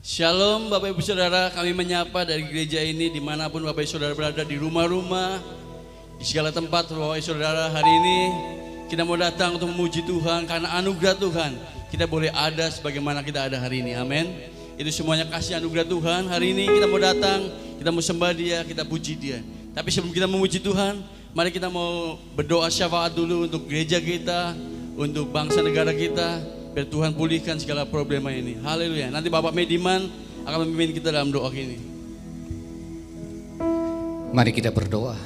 Shalom Bapak Ibu Saudara, kami menyapa dari gereja ini dimanapun Bapak Ibu Saudara berada, di rumah-rumah, di segala tempat. Bapak Ibu Saudara, hari ini kita mau datang untuk memuji Tuhan karena anugerah Tuhan. Kita boleh ada sebagaimana kita ada hari ini, amin. Itu semuanya kasih anugerah Tuhan. Hari ini kita mau datang, kita mau sembah Dia, kita puji Dia. Tapi sebelum kita memuji Tuhan, mari kita mau berdoa syafaat dulu untuk gereja kita, untuk bangsa negara kita, biar Tuhan pulihkan segala problema ini. Haleluya. Nanti Bapak Mediman akan memimpin kita dalam doa ini. Mari kita berdoa.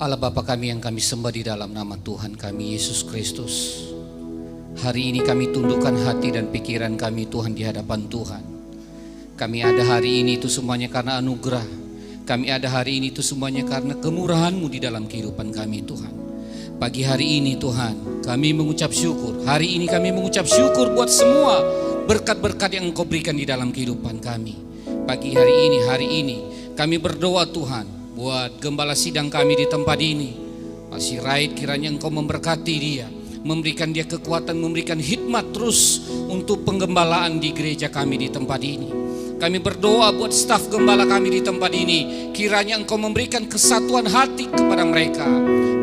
Allah Bapa kami yang kami sembah di dalam nama Tuhan kami Yesus Kristus. Hari ini kami tundukkan hati dan pikiran kami Tuhan di hadapan Tuhan. Kami ada hari ini itu semuanya karena anugerah. Kami ada hari ini itu semuanya karena kemurahan-Mu di dalam kehidupan kami Tuhan. Pagi hari ini Tuhan, kami mengucap syukur. Hari ini kami mengucap syukur buat semua berkat-berkat yang Engkau berikan di dalam kehidupan kami. Pagi hari ini kami berdoa Tuhan buat gembala sidang kami di tempat ini. Masih Raid, kiranya Engkau memberkati dia, memberikan dia kekuatan, memberikan hikmat terus untuk penggembalaan di gereja kami di tempat ini. Kami berdoa buat staf gembala kami di tempat ini, kiranya Engkau memberikan kesatuan hati kepada mereka.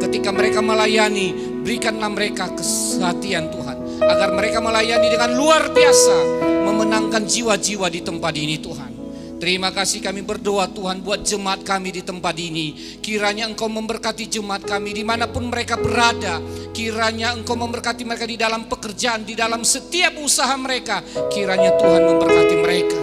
Ketika mereka melayani, berikanlah mereka kesehatian Tuhan, agar mereka melayani dengan luar biasa, memenangkan jiwa-jiwa di tempat ini Tuhan. Terima kasih kami berdoa Tuhan buat jemaat kami di tempat ini. Kiranya Engkau memberkati jemaat kami dimanapun mereka berada. Kiranya Engkau memberkati mereka di dalam pekerjaan, di dalam setiap usaha mereka. Kiranya Tuhan memberkati mereka.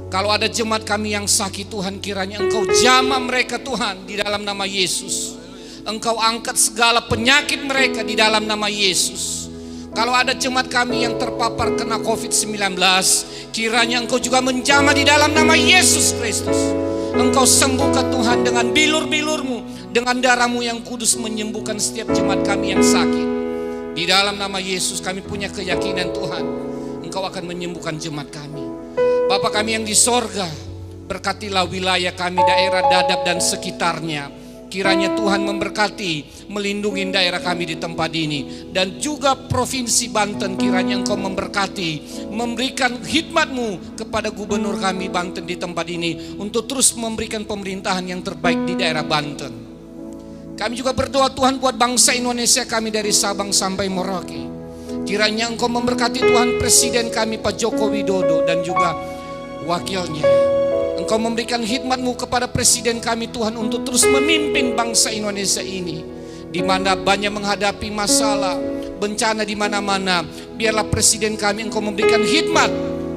Kalau ada jemaat kami yang sakit Tuhan, kiranya Engkau jamah mereka Tuhan di dalam nama Yesus. Engkau angkat segala penyakit mereka di dalam nama Yesus. Kalau ada jemaat kami yang terpapar kena COVID-19, kiranya Engkau juga menjamah di dalam nama Yesus Kristus. Engkau sembuhkan Tuhan dengan bilur-bilur-Mu, dengan darah-Mu yang kudus menyembuhkan setiap jemaat kami yang sakit. Di dalam nama Yesus kami punya keyakinan Tuhan, Engkau akan menyembuhkan jemaat kami. Bapa kami yang di sorga, berkatilah wilayah kami, daerah Dadap dan sekitarnya. Kiranya Tuhan memberkati, melindungi daerah kami di tempat ini. Dan juga Provinsi Banten, kiranya Engkau memberkati, memberikan hikmat-Mu kepada gubernur kami Banten di tempat ini, untuk terus memberikan pemerintahan yang terbaik di daerah Banten. Kami juga berdoa Tuhan buat bangsa Indonesia kami dari Sabang sampai Merauke. Kiranya Engkau memberkati Tuhan Presiden kami Pak Joko Widodo dan juga wakilnya. Engkau memberikan hikmat-Mu kepada Presiden kami Tuhan untuk terus memimpin bangsa Indonesia ini, di mana banyak menghadapi masalah, bencana di mana-mana. Biarlah Presiden kami Engkau memberikan hikmat,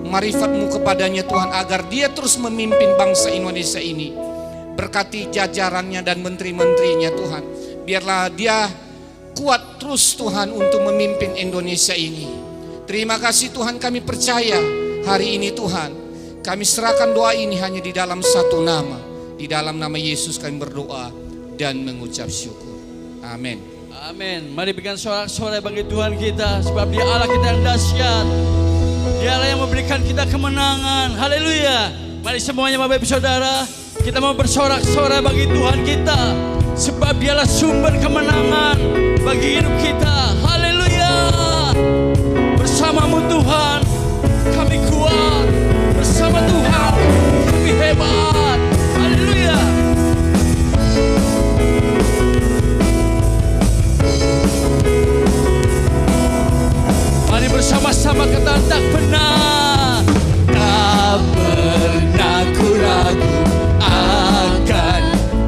marifat-Mu kepadanya Tuhan, agar dia terus memimpin bangsa Indonesia ini. Berkati jajarannya dan menteri-menterinya Tuhan. Biarlah dia kuat terus Tuhan untuk memimpin Indonesia ini. Terima kasih Tuhan, kami percaya hari ini Tuhan, kami serahkan doa ini hanya di dalam satu nama. Di dalam nama Yesus kami berdoa dan mengucap syukur. Amin. Amin. Mari berikan sorak-sorai bagi Tuhan kita, sebab Dia Allah kita yang dahsyat. Dialah yang memberikan kita kemenangan. Haleluya. Mari semuanya Bapak Ibu Saudara, kita mau bersorak-sorai bagi Tuhan kita, sebab Dialah sumber kemenangan bagi hidup kita. Haleluya. Bersama-Mu Tuhan kami kuat, bersama Tuhan kami hebat. Haleluya. Mari bersama-sama kata tak pernah, tak pernah ku ragu akan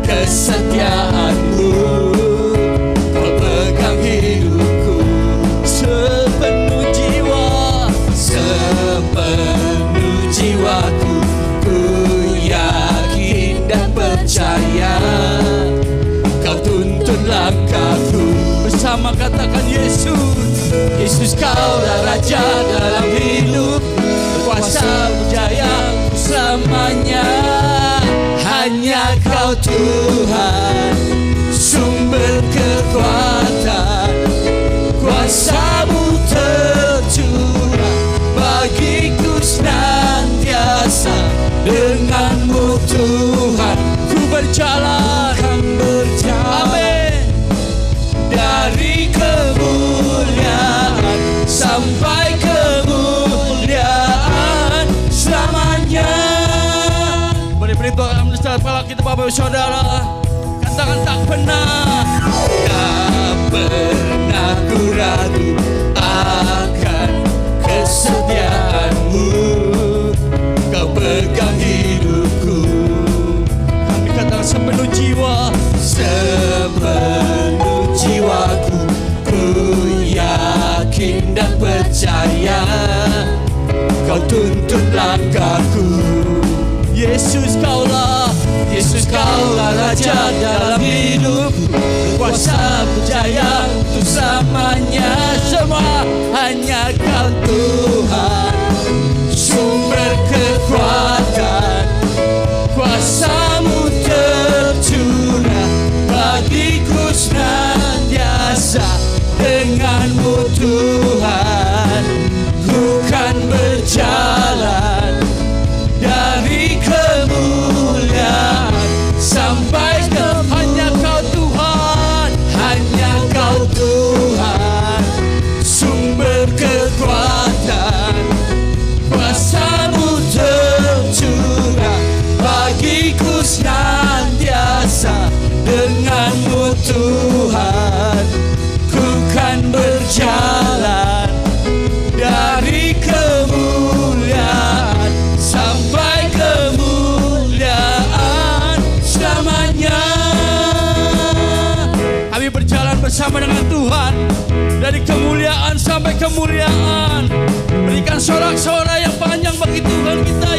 kesetiaan-Mu. Kau pegang hidupku sepenuh jiwa, sepenuh jiwaku. Ku yakin dan percaya, Kau tuntun langkahku. Bersama katakan Yesus, Yesus Kaulah Raja dalam hidup, berkuasa berjaya selamanya. Hanya Kau Tuhan, sumber kekuatan, kuasa-Mu tercurah bagiku senantiasa. Dengan-Mu Tuhan ku berjalan, amin. Dari kemuliaan sampai kemuliaan, atas kepala kita Bapak Ibu Saudara. Katakan tak pernah. Tak pernah ku ragu akan kesetiaanmu. Kau pegang hidupku. Kami katakan sepenuh jiwa, sepenuh jiwaku, ku yakin dan percaya Kau tuntun langkahku. Yesus kaulah Raja dalam hidup, berkuasa berjaya untuk selamanya. Semua hanya Kau Tuhan, sumber kekuatan, kuasa-Mu tercurah bagiku senantiasa. Dengan-Mu Tuhan, ku kan berjalan dari kemuliaan sampai ke hanya Kau Tuhan, hanya Kau Tuhan, sumber kekuatan, kuasa-Mu tercurah bagiku senantiasa. Dengan-Mu Tuhan, ku kan berjalan dari kemuliaan sampai kemuliaan selamanya. Kami berjalan bersama dengan Tuhan dari kemuliaan sampai kemuliaan. Berikan sorak-sorai yang panjang bagi Tuhan kita.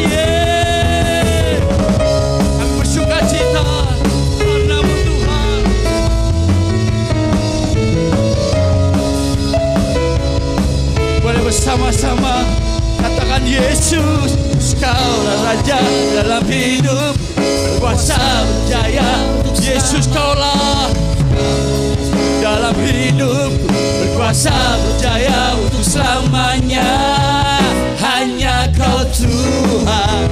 Kami bersuka cita karena-Mu Tuhan. Boleh bersama-sama katakan Yesus, Kaulah Raja dalam hidup, berkuasa berjaya. Yesus Kaulah dalam hidup, berkuasa berjaya untuk selamanya. Hanya Kau Tuhan,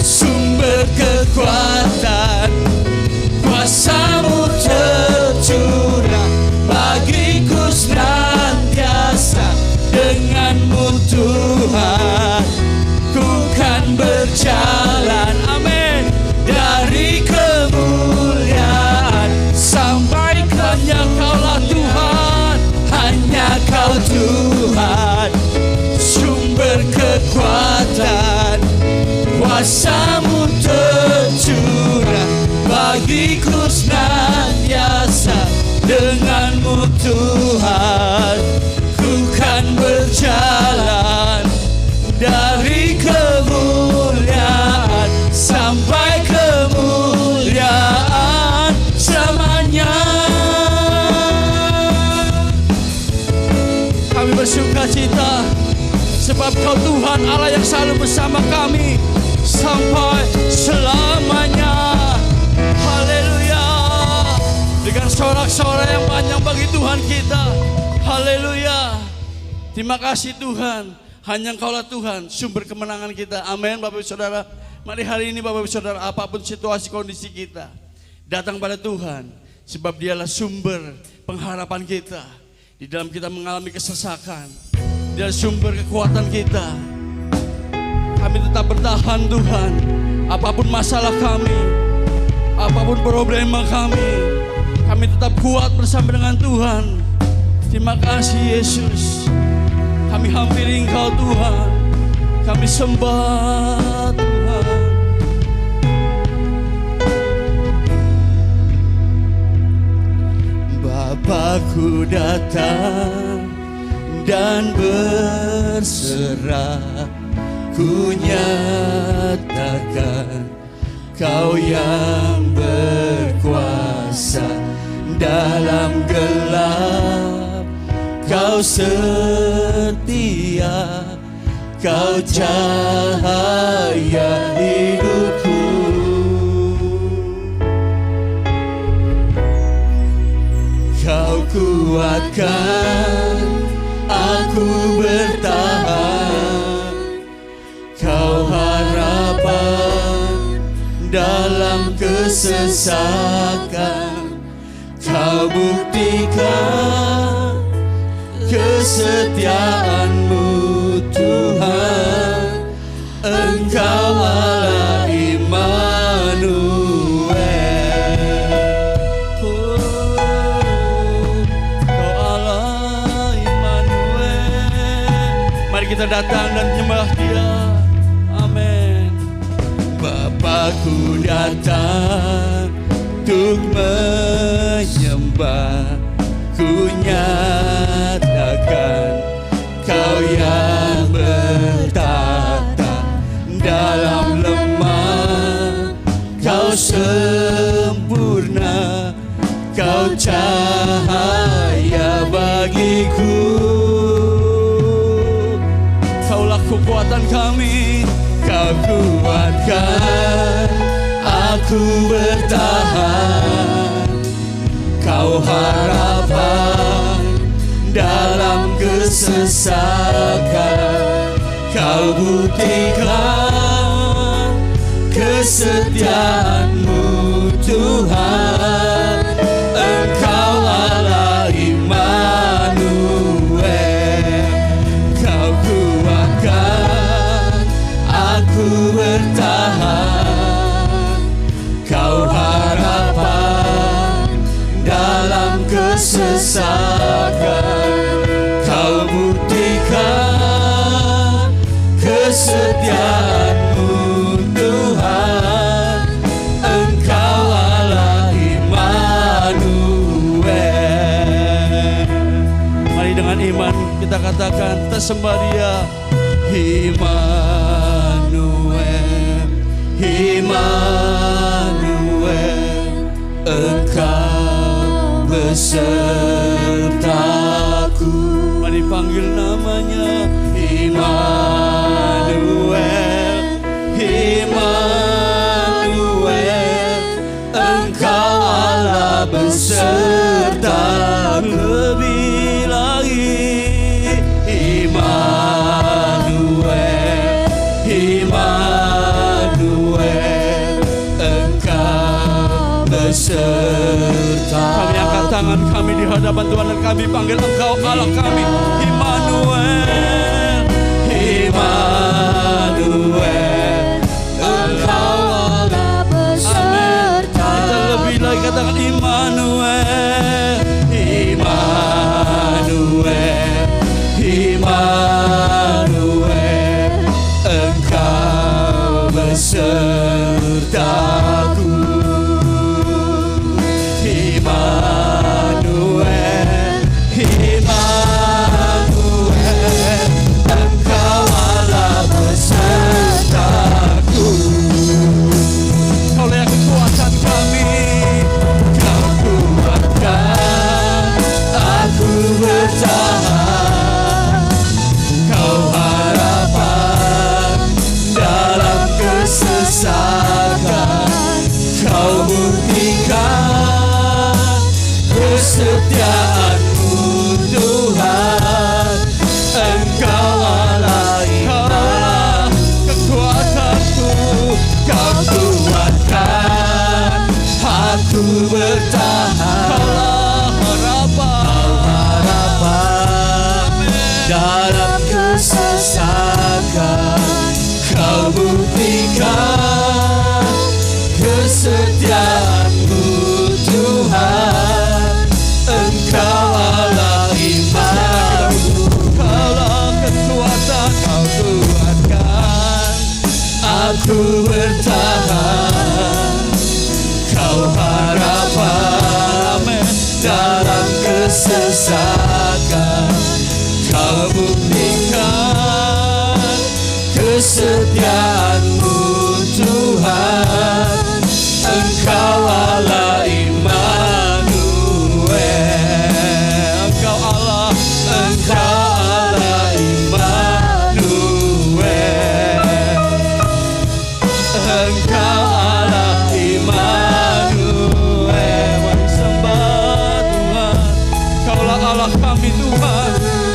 sumber kekuatan, kuasa-Mu tercurah bagiku senantiasa. Dengan-Mu Tuhan, ku kan berjalan, amin, dari kemuliaan sampai hanya Kaulah Tuhan, hanya Kau Tuhan, sumber kekuatan, kuasa-Mu tercurah bagiku senantiasa. Dengan-Mu Tuhan, ku kan berjalan dari kemuliaan sampai kemuliaan selamanya. Kami bersuka cita sebab Kau Tuhan Allah yang selalu bersama kami sampai selamanya. Haleluya. Dengan sorak-sorai yang panjang bagi Tuhan kita. Haleluya. Terima kasih Tuhan. Hanya Engkaulah Tuhan, sumber kemenangan kita. Amin Bapak Ibu Saudara. Mari hari ini Bapak Ibu Saudara, apapun situasi kondisi kita, datang pada Tuhan. Sebab Dialah sumber pengharapan kita. Di dalam kita mengalami kesesakan, Dialah sumber kekuatan kita. Kami tetap bertahan Tuhan. Apapun masalah kami, apapun problema kami tetap kuat bersama dengan Tuhan. Terima kasih Yesus. Kami hampiri Engkau Tuhan. Kami sembah Tuhan. Bapakku datang dan berserah, ku nyatakan Kau yang berkuasa dalam gelap. Kau setia, Kau cahaya hidupku. Kau kuatkan aku bertahan. Kau harapan dalam kesesakan. Kau buktikan kesetiaan-Mu Tuhan. Engkau Allah Immanuel. kita datang dan menyembah Dia. Amin. Bapakku datang untuk menyembah, ku nyatakan Kau yang bertata dalam lemah, Kau sempurna, Kau cahaya bagiku. Kaulah kekuatan kami, Kau kuatkan aku bertahan. Kau harapan dalam kesesakan, Kau buktikan kesetiaan-Mu Tuhan. Engkau Allah Immanuel, Kau kuatkan aku bertahan. Kau harapan dalam kesesakan, Kau buktikan kesetiaan-Mu Tuhan. Engkau Allah Immanuel. Mari dengan iman kita katakan, kita sembah Dia. Immanuel, Immanuel, Engkau besertaku. Mari panggil namanya. Immanuel, Immanuel, Engkau Allah beserta. Lebih lagi, Immanuel, Immanuel, Engkau beserta. Kami angkat tangan kami di hadapan Tuhan dan kami panggil Engkau Allah kami. Immanuel, Immanuel, Engkau Allah beserta. Kita lebih lagi katakan Immanuel, Immanuel, Immanuel, Engkau besertaku. Immanuel, Immanuel, Engkau Allah besertaku. Oleh kekuatan kami, Kau kuatkan aku bertahan. Kau harapan dalam kesesakan, Kau buktikan kesetiaan-Mu Tuhan. Engkau Allah Immanuel, kekuatanku, Kau kuatkan aku bertahan. Kau harapan dalam kesesakan, Kau buktikan kesetiaan-Mu Tuhan. Engkau Allah Immanuel, Kaulah kekuatan, Kau kuatkan aku bertahan. Kau harapan dalam kesesakan, Kau buktikan kesetiaan-Mu Tuhan. Engkau Allah Immanuel, Engkau Allah, Engkau Allah Immanuel, Engkau Allah Immanuel. Mari sembah Tuhan. Kaulah Allah kami Tuhan,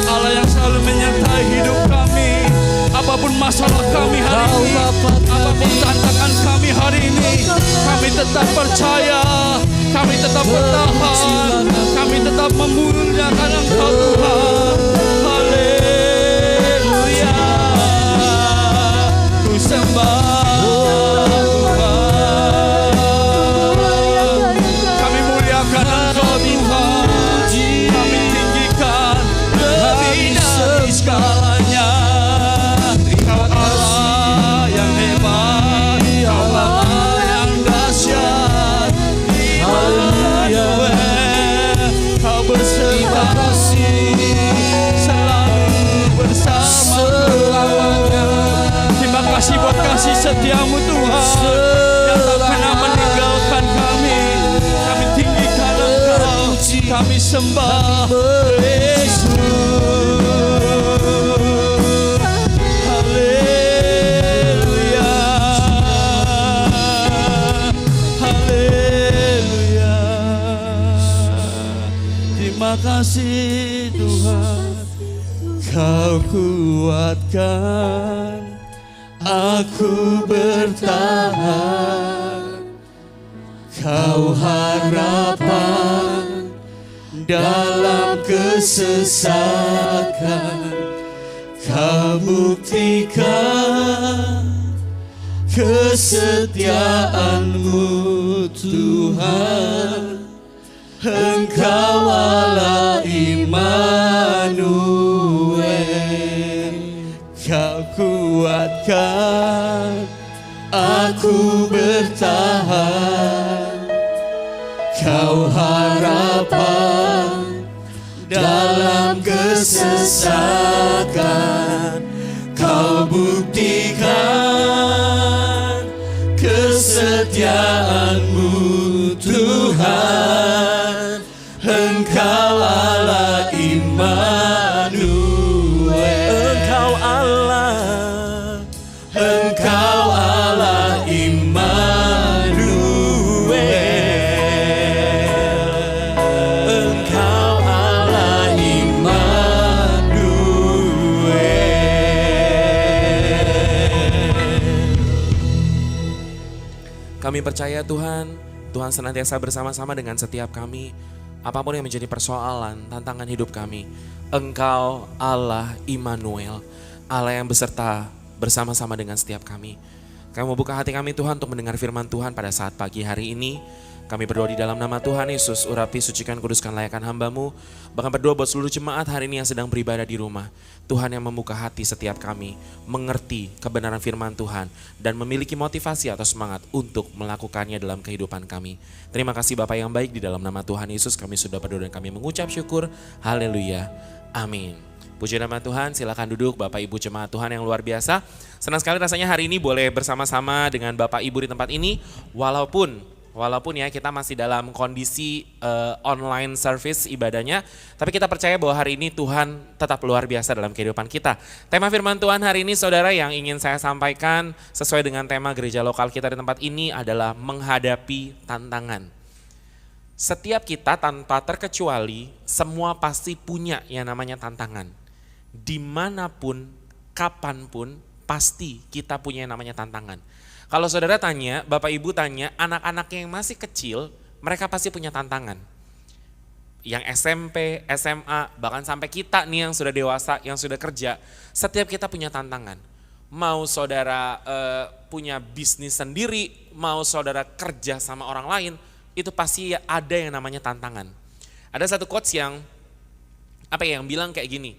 Allah yang selalu menyertai hidup kami. Apapun masalah kami hari ini, apapun tantangan kami hari ini, kami tetap percaya, kami tetap bertahan, kami tetap memuliakan Engkau Tuhan. Haleluya, ku sembah Tuhan. Kami muliakan Engkau Tuhan, kami tinggikan lebih dari segalanya. kasih setiamu Tuhan, yang tak pernah meninggalkan kami. Kami tinggikan Engkau, kami sembah Yesus. Haleluya, haleluya. Terima kasih Tuhan, Kau kuatkan aku bertahan, Kau harapan dalam kesesakan, Kau buktikan kesetiaan-Mu Tuhan. Engkau Allah Immanuel, Kau kuatkan aku bertahan, Kau harapan dalam kesesakan, Kau buktikan kesetiaan-Mu Tuhan. Engkau Allah Immanuel, Engkau Allah, Engkau Allah Immanuel, Engkau Allah Immanuel. Kami percaya Tuhan, Tuhan senantiasa bersama-sama dengan setiap kami. Apapun yang menjadi persoalan, tantangan hidup kami, Engkau Allah Immanuel, Allah yang beserta bersama-sama dengan setiap kami. Kami mau buka hati kami Tuhan untuk mendengar firman Tuhan pada saat pagi hari ini. Kami berdoa di dalam nama Tuhan Yesus, urapi, sucikan, kuduskan, layakkan hamba-Mu. Bahkan berdoa buat seluruh jemaat hari ini yang sedang beribadah di rumah. Tuhan yang membuka hati setiap kami, mengerti kebenaran firman Tuhan, dan memiliki motivasi atau semangat untuk melakukannya dalam kehidupan kami. Terima kasih Bapa yang baik, di dalam nama Tuhan Yesus kami sudah berdoa dan kami mengucap syukur. Haleluya, amin. Puji nama Tuhan, silakan duduk Bapak Ibu jemaat Tuhan yang luar biasa. Senang sekali rasanya hari ini boleh bersama-sama dengan Bapak Ibu di tempat ini, Walaupun ya kita masih dalam kondisi online service ibadahnya, tapi kita percaya bahwa hari ini Tuhan tetap luar biasa dalam kehidupan kita. Tema firman Tuhan hari ini saudara yang ingin saya sampaikan sesuai dengan tema gereja lokal kita di tempat ini adalah menghadapi tantangan. Setiap kita tanpa terkecuali semua pasti punya yang namanya tantangan. Dimanapun, kapanpun pasti kita punya yang namanya tantangan. Kalau saudara tanya, Bapak Ibu tanya, anak-anak yang masih kecil, mereka pasti punya tantangan. Yang SMP, SMA, bahkan sampai kita nih yang sudah dewasa, yang sudah kerja, setiap kita punya tantangan. Mau saudara punya bisnis sendiri, mau saudara kerja sama orang lain, itu pasti ada yang namanya tantangan. Ada satu quotes yang bilang kayak gini,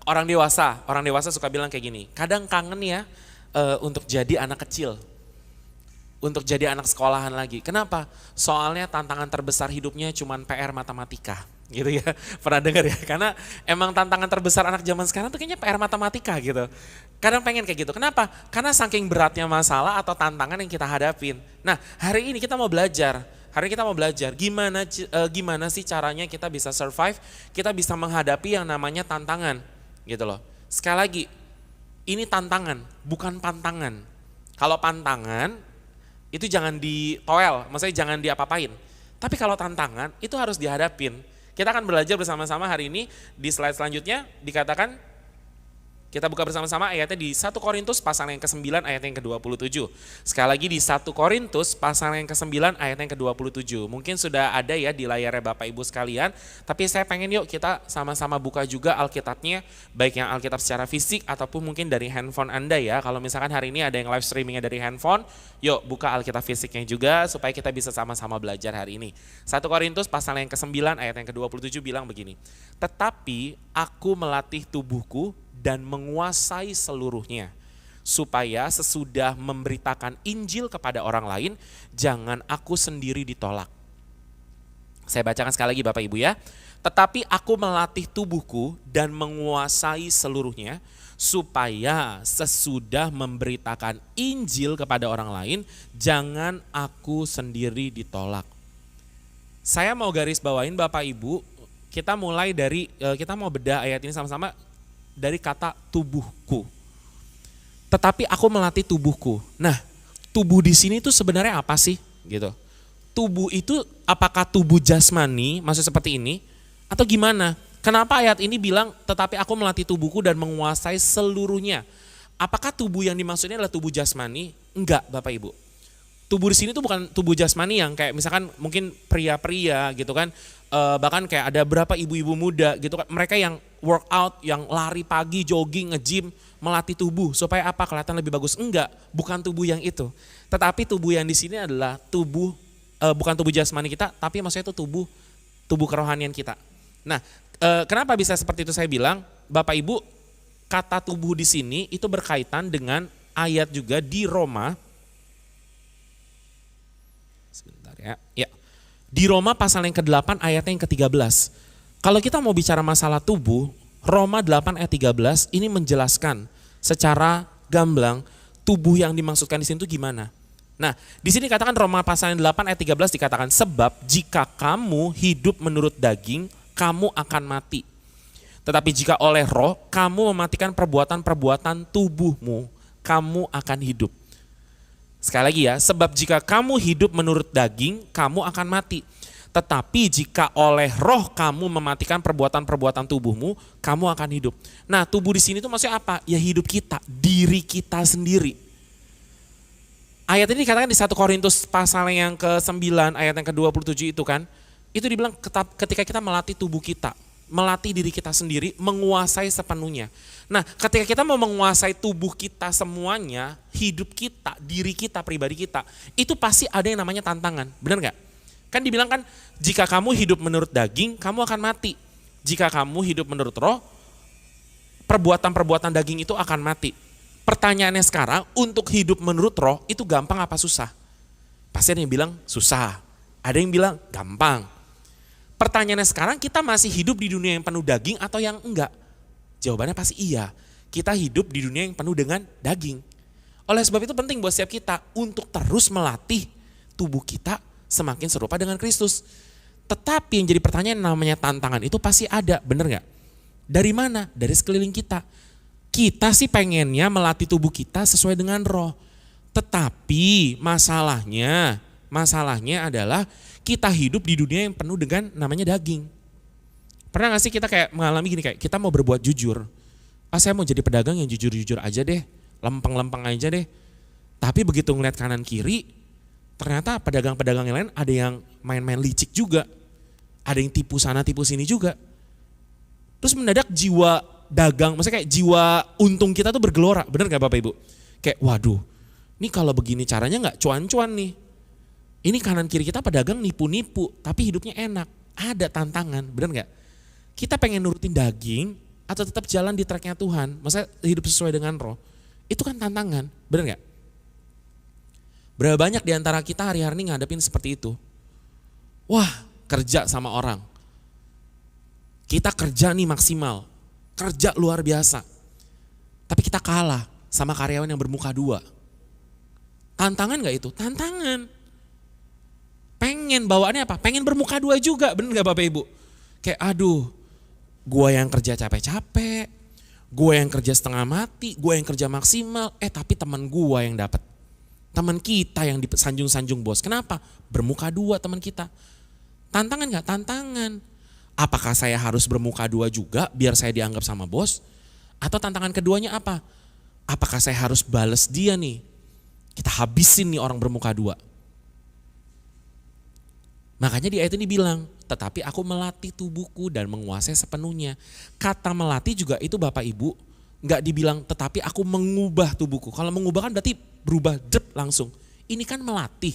orang dewasa suka bilang kayak gini, kadang kangen ya, untuk jadi anak kecil, untuk jadi anak sekolahan lagi. Kenapa? Soalnya tantangan terbesar hidupnya cuman PR matematika, gitu ya. Pernah dengar ya? Karena emang tantangan terbesar anak zaman sekarang tuh kayaknya PR matematika gitu. Kadang pengen kayak gitu. Kenapa? Karena saking beratnya masalah atau tantangan yang kita hadapin. Nah, hari ini kita mau belajar. Gimana sih caranya kita bisa survive, kita bisa menghadapi yang namanya tantangan, gitu loh. Sekali lagi, ini tantangan, bukan pantangan. Kalau pantangan, itu jangan ditoel, maksudnya jangan diapa-apain. Tapi kalau tantangan, itu harus dihadapin. Kita akan belajar bersama-sama hari ini, di slide selanjutnya dikatakan, kita buka bersama-sama ayatnya di 1 Korintus pasal yang ke-9 ayat yang ke-27. Sekali lagi di 1 Korintus pasal yang ke-9 ayat yang ke-27. Mungkin sudah ada ya di layarnya Bapak Ibu sekalian, tapi saya pengen yuk kita sama-sama buka juga Alkitabnya, baik yang Alkitab secara fisik ataupun mungkin dari handphone Anda ya. Kalau misalkan hari ini ada yang live streamingnya dari handphone, yuk buka Alkitab fisiknya juga supaya kita bisa sama-sama belajar hari ini. 1 Korintus pasal yang ke-9 ayat yang ke-27 bilang begini, tetapi aku melatih tubuhku dan menguasai seluruhnya, supaya sesudah memberitakan Injil kepada orang lain, jangan aku sendiri ditolak. Saya bacakan sekali lagi Bapak Ibu ya. Tetapi aku melatih tubuhku dan menguasai seluruhnya, supaya sesudah memberitakan Injil kepada orang lain, jangan aku sendiri ditolak. Saya mau garis bawain Bapak Ibu, kita mulai dari, kita mau bedah ayat ini sama-sama dari kata tubuhku. Tetapi aku melatih tubuhku. Nah, tubuh di sini tuh sebenarnya apa sih? Gitu. Tubuh itu apakah tubuh jasmani, maksud seperti ini, atau gimana? Kenapa ayat ini bilang, tetapi aku melatih tubuhku dan menguasai seluruhnya. Apakah tubuh yang dimaksudnya adalah tubuh jasmani? Enggak Bapak Ibu. Tubuh di sini tuh bukan tubuh jasmani yang kayak misalkan mungkin pria-pria gitu kan. Bahkan kayak ada berapa ibu-ibu muda gitu kan. Mereka yang workout, yang lari pagi, jogging, nge-gym, melatih tubuh. Supaya apa? Kelihatan lebih bagus. Enggak, bukan tubuh yang itu. Tetapi tubuh yang di sini adalah tubuh, bukan tubuh jasmani kita, tapi maksudnya itu tubuh kerohanian kita. Nah, kenapa bisa seperti itu saya bilang, Bapak Ibu, kata tubuh di sini itu berkaitan dengan ayat juga di Roma. Sebentar ya. Ya. Di Roma pasal yang ke-8 ayatnya yang ke-13. Kalau kita mau bicara masalah tubuh, Roma 8 ayat 13 ini menjelaskan secara gamblang tubuh yang dimaksudkan di sini itu gimana. Nah, di sini katakan Roma pasal yang 8 ayat 13 dikatakan, sebab jika kamu hidup menurut daging, kamu akan mati. Tetapi jika oleh roh, kamu mematikan perbuatan-perbuatan tubuhmu, kamu akan hidup. Sekali lagi ya, sebab jika kamu hidup menurut daging, kamu akan mati. Tetapi jika oleh roh kamu mematikan perbuatan-perbuatan tubuhmu, kamu akan hidup. Nah, tubuh di sini tuh maksudnya apa? Ya hidup kita, diri kita sendiri. Ayat ini dikatakan di 1 Korintus pasal yang ke-9 ayat yang ke-27 itu kan. Itu dibilang ketika kita melatih tubuh kita, melatih diri kita sendiri, menguasai sepenuhnya. Nah, ketika kita mau menguasai tubuh kita semuanya, hidup kita, diri kita, pribadi kita, itu pasti ada yang namanya tantangan, benar gak? Kan dibilang kan, jika kamu hidup menurut daging, kamu akan mati. Jika kamu hidup menurut roh, perbuatan-perbuatan daging itu akan mati. Pertanyaannya sekarang, untuk hidup menurut roh, itu gampang apa susah? Pasti ada yang bilang susah, ada yang bilang gampang. Pertanyaannya sekarang, kita masih hidup di dunia yang penuh daging atau yang enggak? Jawabannya pasti iya. Kita hidup di dunia yang penuh dengan daging. Oleh sebab itu penting buat setiap kita untuk terus melatih tubuh kita semakin serupa dengan Kristus. Tetapi yang jadi pertanyaan namanya tantangan itu pasti ada, bener gak? Dari mana? Dari sekeliling kita. Kita sih pengennya melatih tubuh kita sesuai dengan roh. Tetapi masalahnya adalah kita hidup di dunia yang penuh dengan namanya daging. Pernah gak sih kita kayak mengalami gini, kayak kita mau berbuat jujur. Saya mau jadi pedagang yang jujur-jujur aja deh, lempeng-lempeng aja deh. Tapi begitu ngeliat kanan kiri, ternyata pedagang-pedagang yang lain ada yang main-main licik juga. Ada yang tipu sana tipu sini juga. Terus mendadak jiwa dagang, maksudnya kayak jiwa untung kita tuh bergelora, bener gak Bapak Ibu? Kayak waduh, ini kalau begini caranya gak cuan-cuan nih. Ini kanan kiri kita pedagang nipu-nipu, tapi hidupnya enak. Ada tantangan, benar gak? Kita pengen nurutin daging atau tetap jalan di tracknya Tuhan, maksudnya hidup sesuai dengan roh. Itu kan tantangan, benar gak? Berapa banyak di antara kita hari-hari ini ngadepin seperti itu? Wah, kerja sama orang. Kita kerja nih maksimal, kerja luar biasa. Tapi kita kalah sama karyawan yang bermuka dua. Tantangan gak itu? Tantangan. Pengen bawaannya apa? Pengen bermuka dua juga, bener gak Bapak Ibu? Kayak aduh, gue yang kerja capek-capek, gue yang kerja setengah mati, gue yang kerja maksimal, tapi teman gue yang dapat. Teman kita yang disanjung-sanjung bos. Kenapa? Bermuka dua teman kita. Tantangan gak? Tantangan. Apakah saya harus bermuka dua juga biar saya dianggap sama bos? Atau tantangan keduanya apa? Apakah saya harus bales dia nih? Kita habisin nih orang bermuka dua. Makanya di ayat ini bilang, tetapi aku melatih tubuhku dan menguasai sepenuhnya. Kata melatih juga itu Bapak Ibu, gak dibilang tetapi aku mengubah tubuhku. Kalau mengubah kan berarti berubah langsung. Ini kan melatih.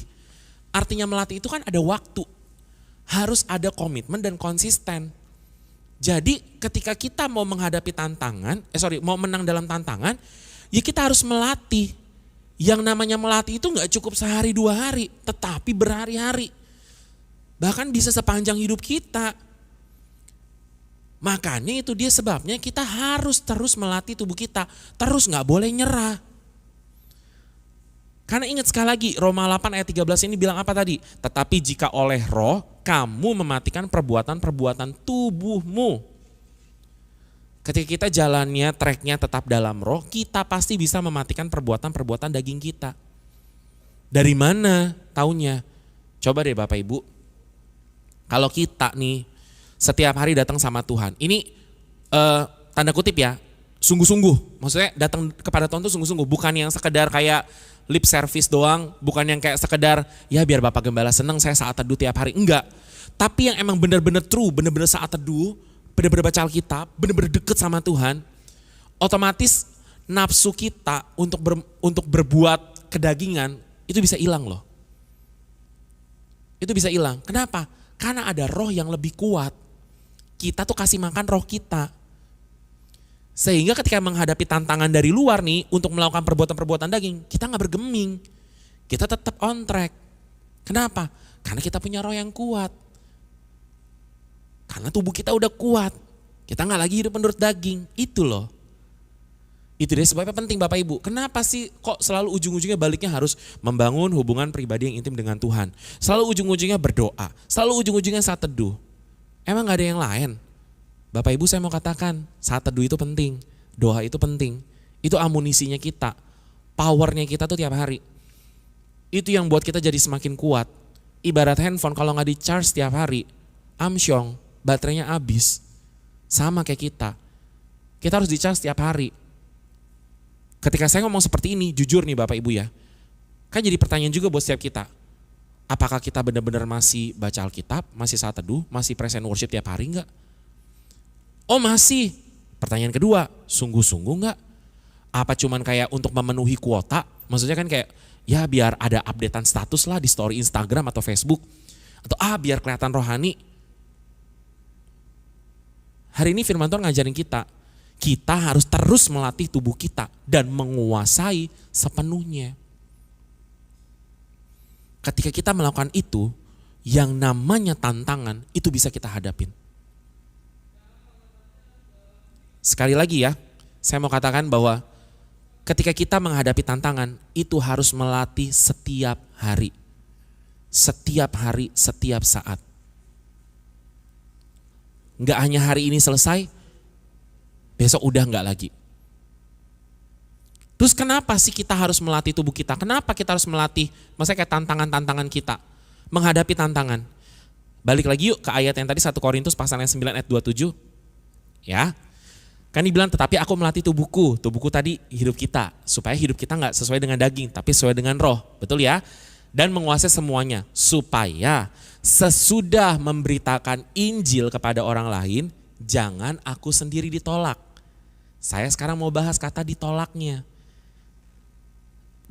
Artinya melatih itu kan ada waktu. Harus ada komitmen dan konsisten. Jadi ketika kita mau menghadapi tantangan, mau menang dalam tantangan, ya kita harus melatih. Yang namanya melatih itu gak cukup sehari 2 hari, tetapi berhari-hari. Bahkan bisa sepanjang hidup kita. Makanya itu dia sebabnya kita harus terus melatih tubuh kita. Terus gak boleh nyerah. Karena ingat sekali lagi Roma 8 ayat 13 ini bilang apa tadi? Tetapi jika oleh roh kamu mematikan perbuatan-perbuatan tubuhmu. Ketika kita jalannya, tracknya tetap dalam roh, kita pasti bisa mematikan perbuatan-perbuatan daging kita. Dari mana taunya? Coba deh Bapak Ibu. Kalau kita nih setiap hari datang sama Tuhan. Ini tanda kutip ya, sungguh-sungguh. Maksudnya datang kepada Tuhan itu sungguh-sungguh. Bukan yang sekedar kayak lip service doang. Bukan yang kayak sekedar ya biar Bapak Gembala senang saya saat teduh tiap hari. Enggak. Tapi yang emang benar-benar true, benar-benar saat teduh, benar-benar baca Alkitab, benar-benar deket sama Tuhan. Otomatis nafsu kita untuk berbuat kedagingan itu bisa hilang loh. Itu bisa hilang. Kenapa? Karena ada roh yang lebih kuat. Kita tuh kasih makan roh kita. Sehingga ketika menghadapi tantangan dari luar nih untuk melakukan perbuatan-perbuatan daging, kita gak bergeming. Kita tetap on track. Kenapa? Karena kita punya roh yang kuat. Karena tubuh kita udah kuat. Kita gak lagi hidup menurut daging. Itu loh. Itu dia sebabnya penting Bapak Ibu. Kenapa sih kok selalu ujung-ujungnya baliknya harus membangun hubungan pribadi yang intim dengan Tuhan. Selalu ujung-ujungnya berdoa. Selalu ujung-ujungnya saat teduh. Emang gak ada yang lain? Bapak Ibu saya mau katakan, saat teduh itu penting. Doa itu penting. Itu amunisinya kita. Powernya kita tuh tiap hari. Itu yang buat kita jadi semakin kuat. Ibarat handphone kalau gak di charge tiap hari, amsyong, baterainya habis. Sama kayak kita. Kita harus di charge tiap hari. Ketika saya ngomong seperti ini, jujur nih Bapak Ibu ya. Kan jadi pertanyaan juga buat setiap kita. Apakah kita benar-benar masih baca Alkitab, masih saat teduh, masih present worship tiap hari enggak? Oh masih. Pertanyaan kedua, sungguh-sungguh enggak? Apa cuman kayak untuk memenuhi kuota? Maksudnya kan kayak ya biar ada updatean status lah di story Instagram atau Facebook. Atau biar kelihatan rohani. Hari ini firman Tuhan ngajarin kita harus terus melatih tubuh kita dan menguasai sepenuhnya. Ketika kita melakukan itu, yang namanya tantangan itu bisa kita hadapin. Sekali lagi ya, saya mau katakan bahwa ketika kita menghadapi tantangan, itu harus melatih setiap hari. Setiap hari, setiap saat. Enggak hanya hari ini selesai, besok udah enggak lagi. Terus kenapa sih kita harus melatih tubuh kita? Kenapa kita harus melatih, maksudnya kayak tantangan-tantangan kita, menghadapi tantangan. Balik lagi yuk ke ayat yang tadi 1 Korintus pasal yang 9 ayat 27. Ya, kan dibilang tetapi aku melatih tubuhku tadi hidup kita. Supaya hidup kita gak sesuai dengan daging, tapi sesuai dengan roh, betul ya? Dan menguasai semuanya, supaya sesudah memberitakan Injil kepada orang lain, jangan aku sendiri ditolak. Saya sekarang mau bahas kata ditolaknya.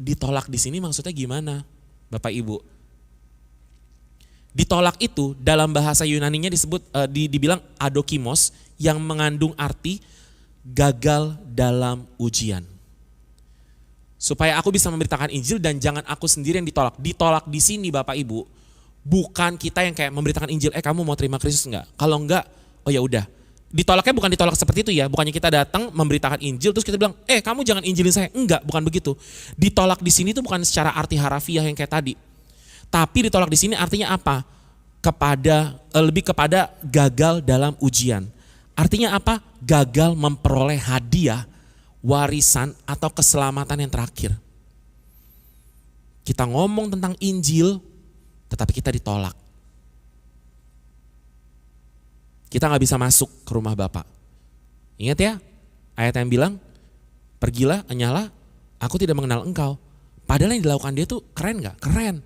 Ditolak di sini maksudnya gimana, Bapak Ibu? Ditolak itu dalam bahasa Yunaninya disebut dibilang adokimos yang mengandung arti gagal dalam ujian. Supaya aku bisa memberitakan Injil dan jangan aku sendiri yang ditolak. Ditolak di sini Bapak Ibu bukan kita yang kayak memberitakan Injil, kamu mau terima Kristus enggak? Kalau enggak, oh ya udah. Ditolaknya bukan ditolak seperti itu ya, bukannya kita datang memberitakan Injil terus kita bilang, kamu jangan injilin saya. Enggak, bukan begitu. Ditolak di sini tuh bukan secara arti harafiah yang kayak tadi. Tapi ditolak di sini artinya apa? Lebih kepada gagal dalam ujian. Artinya apa? Gagal memperoleh hadiah, warisan atau keselamatan yang terakhir. Kita ngomong tentang Injil, tetapi kita ditolak. Kita gak bisa masuk ke rumah Bapa. Ingat ya, ayat yang bilang, pergilah, enyalah, aku tidak mengenal engkau. Padahal yang dilakukan dia tuh keren gak? Keren.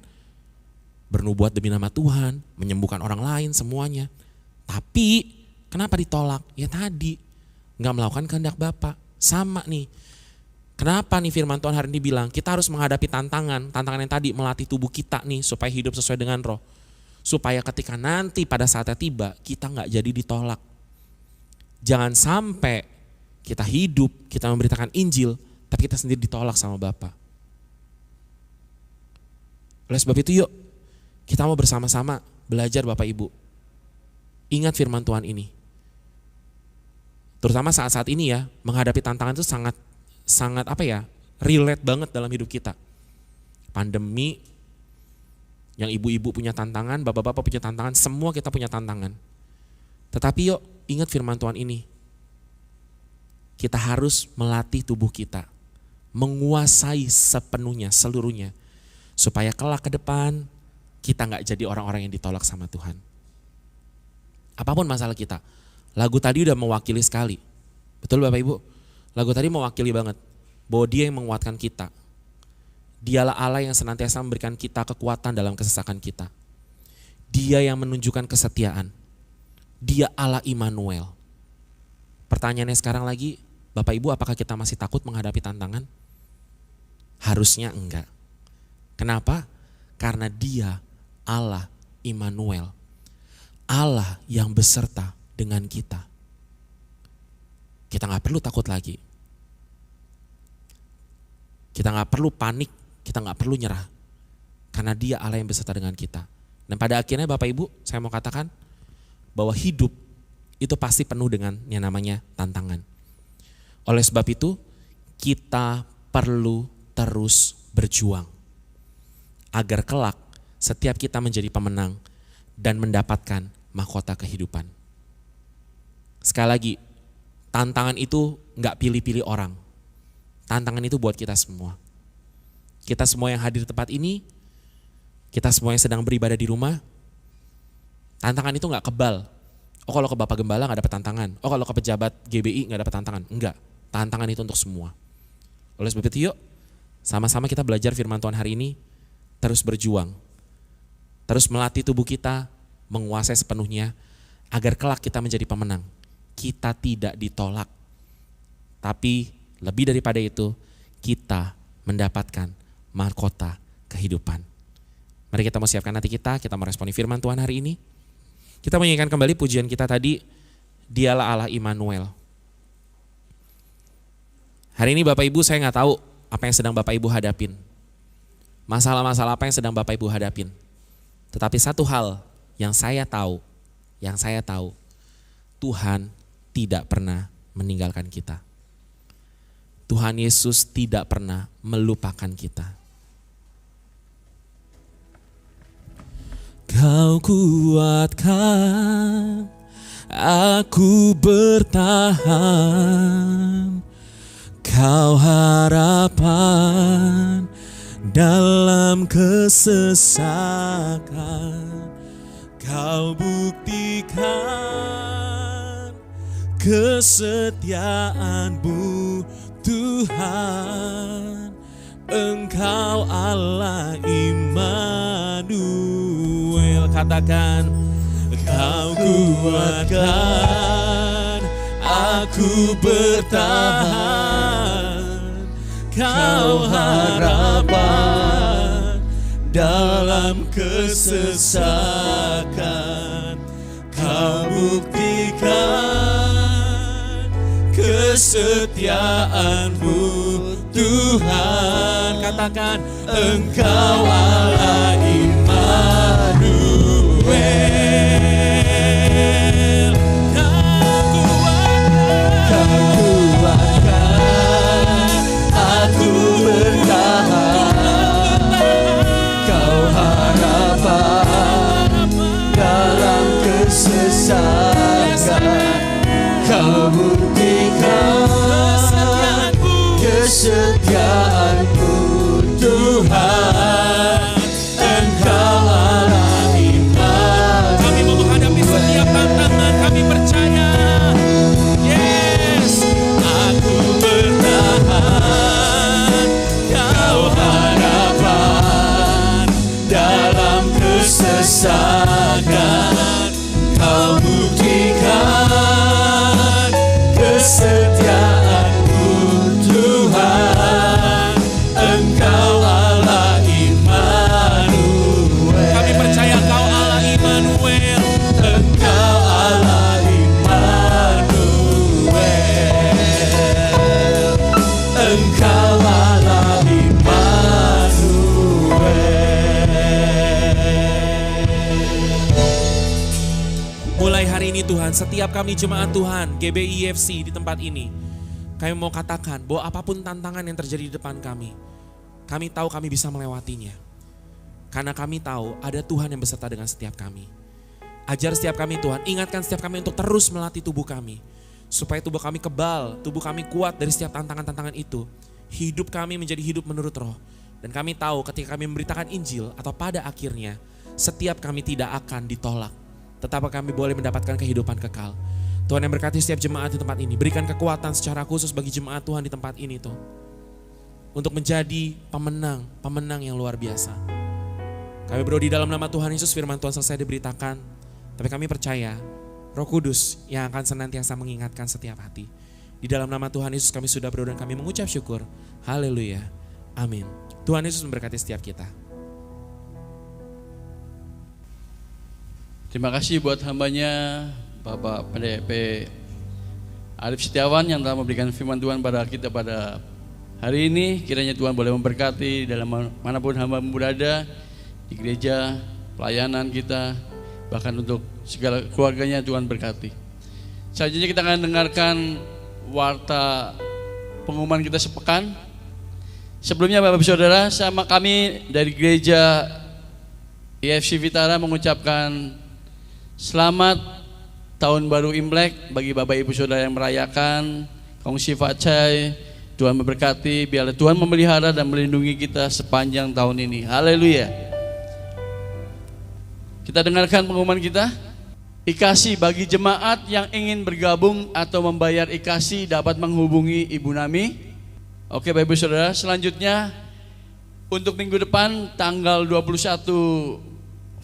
Bernubuat demi nama Tuhan, menyembuhkan orang lain, semuanya. Tapi kenapa ditolak? Ya tadi, gak melakukan kehendak Bapa. Sama nih. Kenapa nih firman Tuhan hari ini bilang, kita harus menghadapi tantangan yang tadi, melatih tubuh kita nih supaya hidup sesuai dengan roh. Supaya ketika nanti pada saatnya tiba, kita gak jadi ditolak. Jangan sampai kita hidup, kita memberitakan Injil, tapi kita sendiri ditolak sama Bapa. Oleh sebab itu yuk, kita mau bersama-sama belajar Bapak Ibu. Ingat firman Tuhan ini. Terutama saat-saat ini ya, menghadapi tantangan itu sangat relate banget dalam hidup kita. Pandemi, yang ibu-ibu punya tantangan, bapak-bapak punya tantangan, semua kita punya tantangan. Tetapi yuk ingat firman Tuhan ini. Kita harus melatih tubuh kita, menguasai sepenuhnya, seluruhnya. Supaya kelak ke depan kita gak jadi orang-orang yang ditolak sama Tuhan. Apapun masalah kita, lagu tadi udah mewakili sekali. Betul Bapak Ibu? Lagu tadi mewakili banget, bahwa Dia yang menguatkan kita. Dialah Allah yang senantiasa memberikan kita kekuatan dalam kesesakan kita. Dia yang menunjukkan kesetiaan. Dia Allah Immanuel. Pertanyaannya sekarang lagi, Bapak Ibu, apakah kita masih takut menghadapi tantangan? Harusnya enggak. Kenapa? Karena Dia Allah Immanuel. Allah yang beserta dengan kita. Kita gak perlu takut lagi. Kita gak perlu panik, kita gak perlu nyerah. Karena Dia Allah yang beserta dengan kita. Dan pada akhirnya Bapak Ibu, saya mau katakan bahwa hidup itu pasti penuh dengan yang namanya tantangan. Oleh sebab itu, kita perlu terus berjuang. Agar kelak setiap kita menjadi pemenang dan mendapatkan mahkota kehidupan. Sekali lagi, tantangan itu gak pilih-pilih orang. Tantangan itu buat kita semua. Kita semua yang hadir di tempat ini, kita semua yang sedang beribadah di rumah, tantangan itu gak kebal. Oh kalau ke Bapak Gembala gak dapat tantangan, oh kalau ke pejabat GBI gak dapat tantangan. Enggak, tantangan itu untuk semua. Oleh sebab itu yuk, sama-sama kita belajar firman Tuhan hari ini, terus berjuang. Terus melatih tubuh kita, menguasai sepenuhnya, agar kelak kita menjadi pemenang. Kita tidak ditolak, tapi lebih daripada itu, kita mendapatkan mahkota kehidupan. Mari kita mau siapkan hati kita meresponi firman Tuhan hari ini. Kita menyanyikan kembali pujian kita tadi, Dialah Allah Immanuel. Hari ini Bapak Ibu saya gak tahu apa yang sedang Bapak Ibu hadapin. Masalah-masalah apa yang sedang Bapak Ibu hadapin. Tetapi satu hal yang saya tahu, Tuhan tidak pernah meninggalkan kita. Tuhan Yesus tidak pernah melupakan kita. Kau kuatkan aku bertahan, Kau harapan dalam kesesakan. Kau buktikan kesetiaan-Mu Tuhan, Engkau Allah Immanuel. Katakan, Kau kuatkan aku bertahan, Kau harapan dalam kesesakan. Kau buktikan kesetiaan-Mu Tuhan. Katakan, Engkau Allah Immanuel. Kau kuatkan aku bertahan, Kau harapan dalam kesesakan. Kau buktikan kesetiaan-Mu Tuhan, Engkau Allah Immanuel. Kami mau menghadapi setiap tantangan, kami percaya. Yes, aku bertahan, Kau harapan dalam kesesakan. Kau buktikan kesetiaan-Mu Tuhan, Engkau Allah Immanuel. Kami percaya Kau Allah Immanuel. Engkau Allah Immanuel. Engkau Allah Immanuel. Mulai Tuhan, setiap kami jemaat Tuhan, GBI IFC di tempat ini, kami mau katakan bahwa apapun tantangan yang terjadi di depan kami tahu kami bisa melewatinya. Karena kami tahu ada Tuhan yang beserta dengan setiap kami. Ajar setiap kami Tuhan, ingatkan setiap kami untuk terus melatih tubuh kami. Supaya tubuh kami kebal, tubuh kami kuat dari setiap tantangan-tantangan itu. Hidup kami menjadi hidup menurut roh. Dan kami tahu ketika kami memberitakan Injil atau pada akhirnya, setiap kami tidak akan ditolak. Tetapi kami boleh mendapatkan kehidupan kekal. Tuhan yang berkati setiap jemaat di tempat ini. Berikan kekuatan secara khusus bagi jemaat Tuhan di tempat ini Tuhan. Untuk menjadi pemenang yang luar biasa. Kami berdoa di dalam nama Tuhan Yesus, firman Tuhan selesai diberitakan. Tapi kami percaya Roh Kudus yang akan senantiasa mengingatkan setiap hati. Di dalam nama Tuhan Yesus kami sudah berdoa dan kami mengucap syukur. Haleluya. Amin. Tuhan Yesus memberkati setiap kita. Terima kasih buat hambanya Bapak PDP Arif Setiawan yang telah memberikan firman Tuhan pada kita pada hari ini. Kiranya Tuhan boleh memberkati dalam manapun hamba berada, di gereja, pelayanan kita, bahkan untuk segala keluarganya Tuhan berkati. Selanjutnya kita akan dengarkan warta pengumuman kita sepekan. Sebelumnya Bapak Saudara, sama kami dari gereja IFC Vitara mengucapkan selamat tahun baru Imlek bagi Bapak Ibu Saudara yang merayakan. Kongsi Facai, Tuhan memberkati, biarlah Tuhan memelihara dan melindungi kita sepanjang tahun ini. Haleluya. Kita dengarkan pengumuman kita. IKASI bagi jemaat yang ingin bergabung atau membayar IKASI dapat menghubungi Ibu Nami. Oke Bapak Ibu Saudara, selanjutnya untuk minggu depan tanggal 21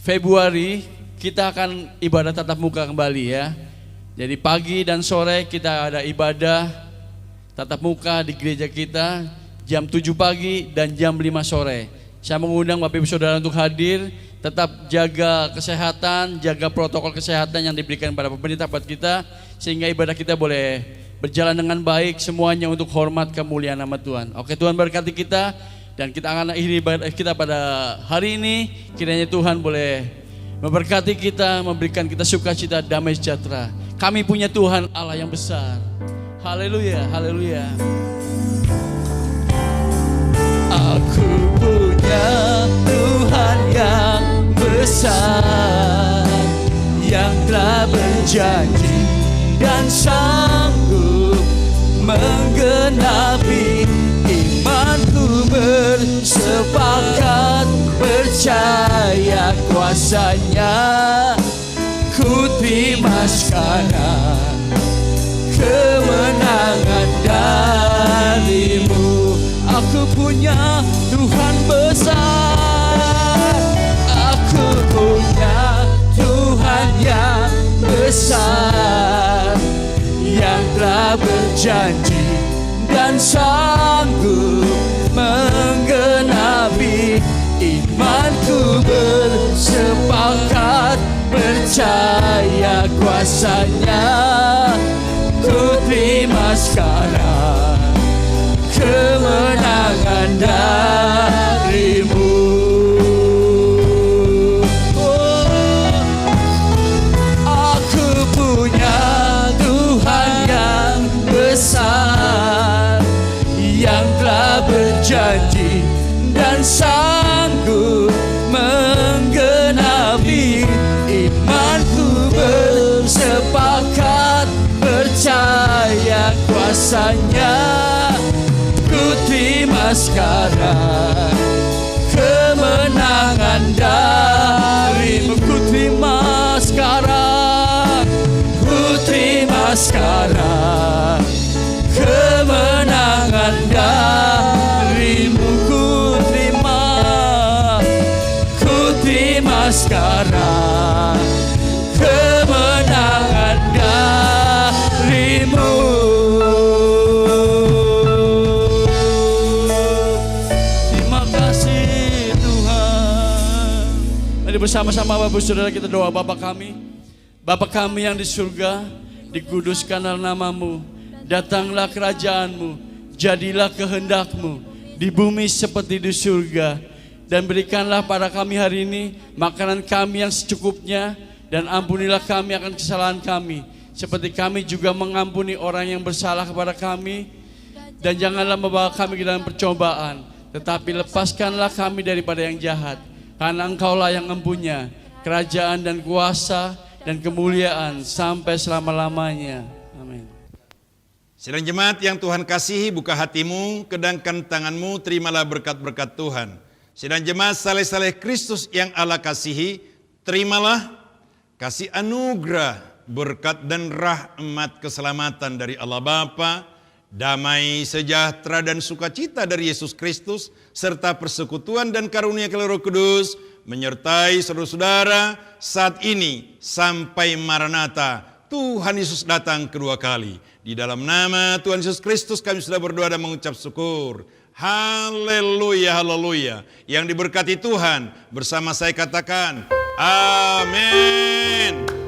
Februari kita akan ibadah tatap muka kembali ya. Jadi pagi dan sore kita ada ibadah tatap muka di gereja kita jam 7 pagi dan jam 5 sore. Saya mengundang Bapak Ibu Saudara untuk hadir, tetap jaga kesehatan, jaga protokol kesehatan yang diberikan pada pemerintah buat kita, sehingga ibadah kita boleh berjalan dengan baik semuanya untuk hormat kemuliaan nama Tuhan. Oke, Tuhan berkati kita dan kita akan akhiri ibadah kita pada hari ini. Kiranya Tuhan boleh memberkati kita, memberikan kita sukacita, damai sejahtera. Kami punya Tuhan Allah yang besar. Haleluya, haleluya. Aku punya Tuhan yang besar, yang telah berjanji dan sanggup menggenapi imanku, bersepakat percaya kuasanya. Ku terima sekarang kemenangan darimu. Aku punya Tuhan besar, aku punya Tuhan yang besar, yang telah berjanji dan sanggup menggenapi imanku, bersepakat percaya kuasanya. Ku terima sekarang kemenangan darimu. Aku punya Tuhan yang besar, yang telah berjanji dan sanggup menggenapi imanku, bersepakat percaya kuasanya. Ku terima sekarang kemenangan darimu. Ku terima sekarang, ku terima sekarang kemenangan darimu. Ku terima sekarang kemenangan darimu. Terima kasih Tuhan. Mari bersama-sama Bapak Saudara kita doa. Bapa kami yang di surga, dikuduskanlah namamu, datanglah kerajaanmu, jadilah kehendakmu di bumi seperti di surga. Dan berikanlah pada kami hari ini makanan kami yang secukupnya, Dan ampunilah kami akan kesalahan kami, seperti kami juga mengampuni orang yang bersalah kepada kami. Dan janganlah membawa kami ke dalam percobaan, tetapi lepaskanlah kami daripada yang jahat. Karena Engkaulah yang mempunyai kerajaan dan kuasa dan kemuliaan sampai selama-lamanya. Amin. Sidang jemaat yang Tuhan kasihi, buka hatimu, kedangkan tanganmu, terimalah berkat-berkat Tuhan. Sidang jemaat saleh-saleh Kristus yang Allah kasihi, terimalah kasih anugerah, berkat dan rahmat keselamatan dari Allah Bapa, damai, sejahtera dan sukacita dari Yesus Kristus, serta persekutuan dan karunia Roh Kudus menyertai saudara-saudara saat ini sampai Maranatha, Tuhan Yesus datang kedua kali. Di dalam nama Tuhan Yesus Kristus kami sudah berdoa dan mengucap syukur. Haleluya, haleluya. Yang diberkati Tuhan bersama saya katakan, amin.